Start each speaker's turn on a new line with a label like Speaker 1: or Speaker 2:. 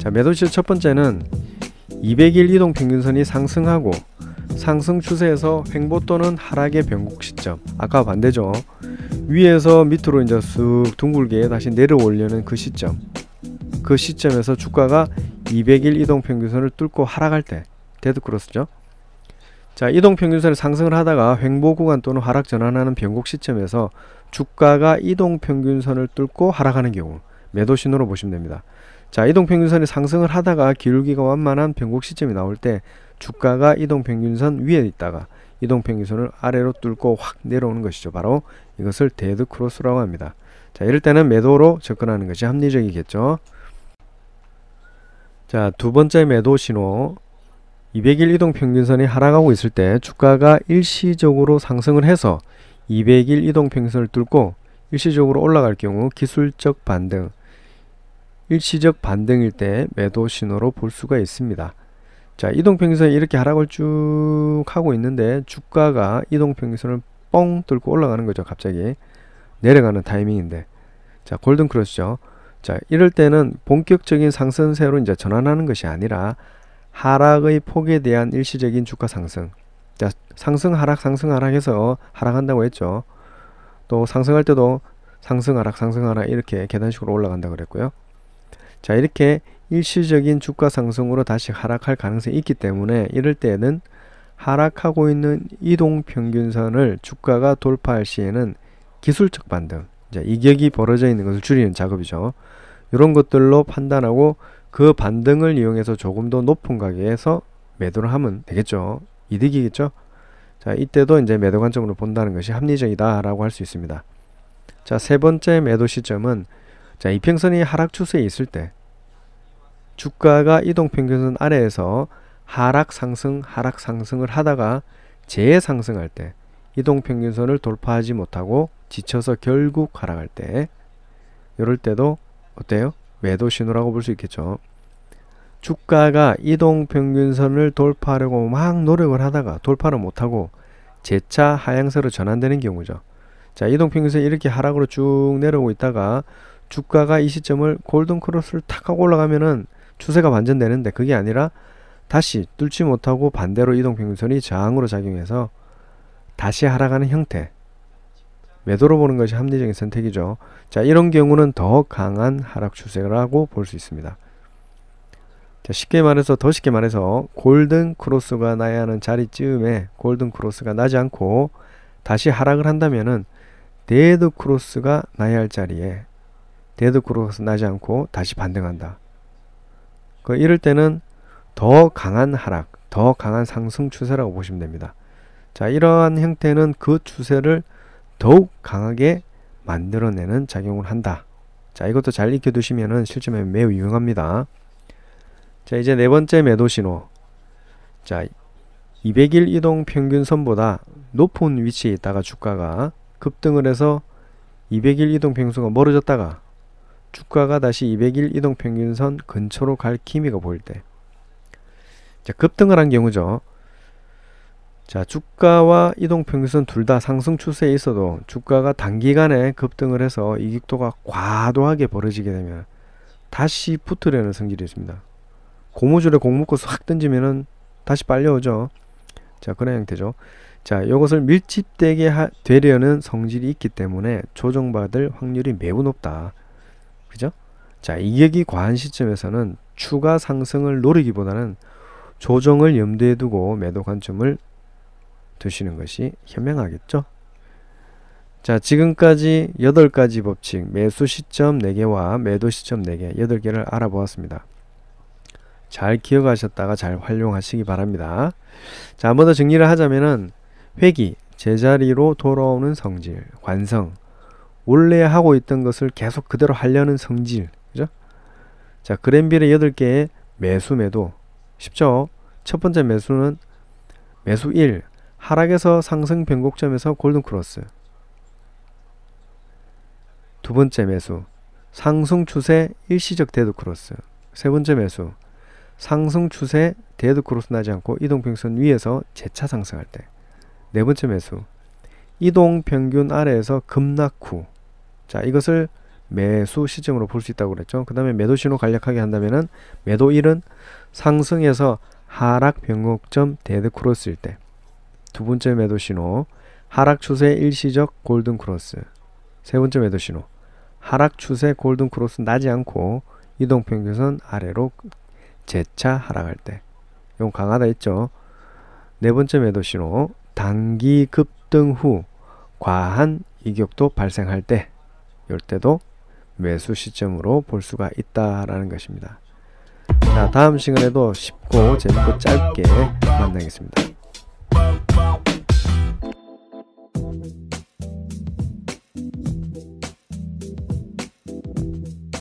Speaker 1: 자, 매도 시점 첫 번째는 200일 이동평균선이 상승하고 상승 추세에서 횡보 또는 하락의 변곡 시점. 아까 반대죠. 위에서 밑으로 이제 쓱 둥글게 다시 내려오려는 그 시점. 그 시점에서 주가가 200일 이동평균선을 뚫고 하락할 때 데드크로스죠. 자, 이동평균선을 상승을 하다가 횡보 구간 또는 하락 전환하는 변곡 시점에서 주가가 이동평균선을 뚫고 하락하는 경우 매도 신호로 보시면 됩니다. 자, 이동평균선이 상승을 하다가 기울기가 완만한 변곡 시점이 나올 때 주가가 이동평균선 위에 있다가 이동평균선을 아래로 뚫고 확 내려오는 것이죠. 바로 이것을 데드크로스라고 합니다. 자, 이럴 때는 매도로 접근하는 것이 합리적이겠죠. 자, 두 번째 매도 신호. 200일 이동평균선이 하락하고 있을 때 주가가 일시적으로 상승을 해서 200일 이동평균선을 뚫고 일시적으로 올라갈 경우 기술적 반등, 일시적 반등일 때 매도 신호로 볼 수가 있습니다. 자, 이동평균선이 이렇게 하락을 쭉 하고 있는데 주가가 이동평균선을 뻥 뚫고 올라가는 거죠. 갑자기 내려가는 타이밍인데, 자, 골든크로스죠. 자, 이럴 때는 본격적인 상승세로 이제 전환하는 것이 아니라 하락의 폭에 대한 일시적인 주가 상승. 자, 상승 하락 해서 하락한다고 했죠. 또 상승할 때도 상승 하락 이렇게 계단식으로 올라간다고 그랬고요. 자, 이렇게 일시적인 주가 상승으로 다시 하락할 가능성이 있기 때문에 이럴 때는 하락하고 있는 이동평균선을 주가가 돌파할 시에는 기술적 반등, 이제 이격이 벌어져 있는 것을 줄이는 작업이죠. 이런 것들로 판단하고 그 반등을 이용해서 조금 더 높은 가격에서 매도를 하면 되겠죠. 이득이겠죠. 자, 이때도 이제 매도 관점으로 본다는 것이 합리적이다 라고 할 수 있습니다. 자, 세 번째 매도 시점은, 자, 이평선이 하락 추세에 있을 때 주가가 이동평균선 아래에서 하락 상승을 하다가 재상승할 때 이동평균선을 돌파하지 못하고 지쳐서 결국 하락할 때, 이럴 때도 어때요? 매도 신호라고 볼 수 있겠죠. 주가가 이동평균선을 돌파하려고 막 노력을 하다가 돌파를 못하고 재차 하향세로 전환되는 경우죠. 자, 이동평균선이 이렇게 하락으로 쭉 내려오고 있다가 주가가 이 시점을 골든크로스를 탁 하고 올라가면은 추세가 반전되는데, 그게 아니라 다시 뚫지 못하고 반대로 이동평균선이 저항으로 작용해서 다시 하락하는 형태, 매도로 보는 것이 합리적인 선택이죠. 자, 이런 경우는 더 강한 하락 추세라고 볼 수 있습니다. 자, 더 쉽게 말해서 골든크로스가 나야 하는 자리쯤에 골든크로스가 나지 않고 다시 하락을 한다면은 데드크로스가 나야 할 자리에 데드크로스 나지 않고 다시 반등한다. 이럴 때는 더 강한 하락, 더 강한 상승 추세라고 보시면 됩니다. 자, 이러한 형태는 그 추세를 더욱 강하게 만들어내는 작용을 한다. 자, 이것도 잘 익혀두시면은 실전에 매우 유용합니다. 자, 이제 네 번째 매도 신호. 자, 200일 이동평균선보다 높은 위치에 있다가 주가가 급등을 해서 200일 이동평균선과 멀어졌다가 주가가 다시 200일 이동평균선 근처로 갈 기미가 보일 때, 자, 급등을 한 경우죠. 자, 주가와 이동평균선 둘 다 상승 추세에 있어도 주가가 단기간에 급등을 해서 이익도가 과도하게 벌어지게 되면 다시 붙으려는 성질이 있습니다. 고무줄에 공 묶어서 확 던지면은 다시 빨려오죠. 자, 그런 형태죠. 자, 이것을 밀집되게 되려는 성질이 있기 때문에 조정받을 확률이 매우 높다. 그죠? 자, 이격이 과한 시점에서는 추가 상승을 노리기보다는 조정을 염두에 두고 매도 관점을 두시는 것이 현명하겠죠. 자, 지금까지 8가지 법칙, 매수 시점 4개와 매도 시점 4개, 8개를 알아보았습니다. 잘 기억하셨다가 잘 활용하시기 바랍니다. 자, 한번 더 정리를 하자면은 회귀, 제자리로 돌아오는 성질, 관성, 원래 하고 있던 것을 계속 그대로 하려는 성질, 그죠? 자, 그랜빌의 8개의 매수 매도 쉽죠? 첫 번째 매수는 매수 1, 하락에서 상승 변곡점에서 골든크로스. 두 번째 매수, 상승 추세 일시적 데드크로스. 세 번째 매수, 상승 추세 데드크로스 나지 않고 이동평균선 위에서 재차 상승할 때. 네 번째 매수, 이동평균 아래에서 급락 후. 자, 이것을 매수 시점으로 볼 수 있다고 그랬죠. 그 다음에 매도 신호 간략하게 한다면은 매도 1은 상승에서 하락 변곡점 데드 크로스일 때, 두 번째 매도 신호 하락 추세 일시적 골든 크로스, 세 번째 매도 신호 하락 추세 골든 크로스 나지 않고 이동평균선 아래로 재차 하락할 때, 이건 강하다 했죠. 네 번째 매도 신호 단기 급등 후 과한 이격도 발생할 때, 이럴 때도 매수 시점으로 볼 수가 있다라는 것입니다. 자, 다음 시간에도 쉽고 재밌고 짧게 만나겠습니다.